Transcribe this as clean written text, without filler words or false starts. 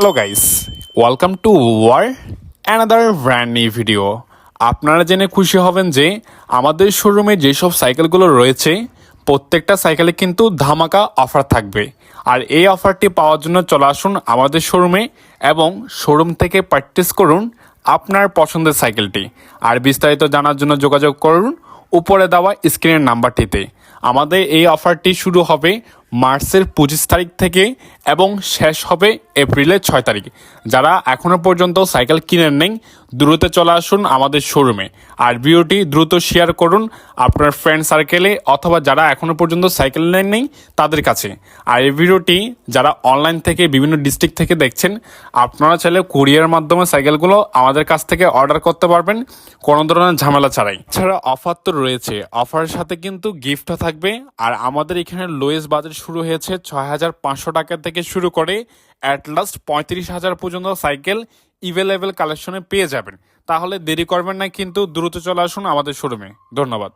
Hello guys, welcome to our another brand new video. আপনারা জেনে খুশি হবেন যে আমাদের শোরুমে যেসব সাইকেলগুলো রয়েছে প্রত্যেকটা সাইকেলে কিন্তু ধামাকা অফার থাকবে। আর এই অফারটি পাওয়ার জন্য চলে আসুন আমাদের শোরুমে এবং শোরুম থেকে পারচেস করুন আপনার পছন্দের সাইকেলটি। আর বিস্তারিত জানার জন্য যোগাযোগ করুন উপরে দেওয়া স্ক্রিনের নাম্বারটিতে। আমাদের এই অফারটি শুরু হবে মার্চের 25 তারিখ থেকে এবং শেষ হবে এপ্রিলের 6 তারিখ। যারা এখনও পর্যন্ত সাইকেল কিনেন নেই দ্রুত চলে আসুন আমাদের শোরুমে। আর ভিডিওটি দ্রুত শেয়ার করুন আপনার ফ্রেন্ড সার্কেলে অথবা যারা এখনও পর্যন্ত সাইকেল নেন নেই তাদের কাছে। আর এই ভিডিওটি যারা অনলাইন থেকে বিভিন্ন ডিস্ট্রিক্ট থেকে দেখছেন আপনারা চাইলে কুরিয়ার মাধ্যমে সাইকেলগুলো আমাদের কাছ থেকে অর্ডার করতে পারবেন কোনো ধরনের ঝামেলা ছাড়াই। এছাড়া অফার তো রয়েছে, অফারের সাথে কিন্তু গিফটও থাকবে। আর আমাদের এখানে লোয়েস্ট বাজেট শুরু হয়েছে 6,500 টাকা থেকে শুরু করে অ্যাট লাস্ট 35,000 পর্যন্ত সাইকেল ইভেলেবেল কালেকশনে পেয়ে যাবেন। তাহলে দেরি করবেন না, কিন্তু দ্রুত চলে আসুন আমাদের শোরুমে। ধন্যবাদ।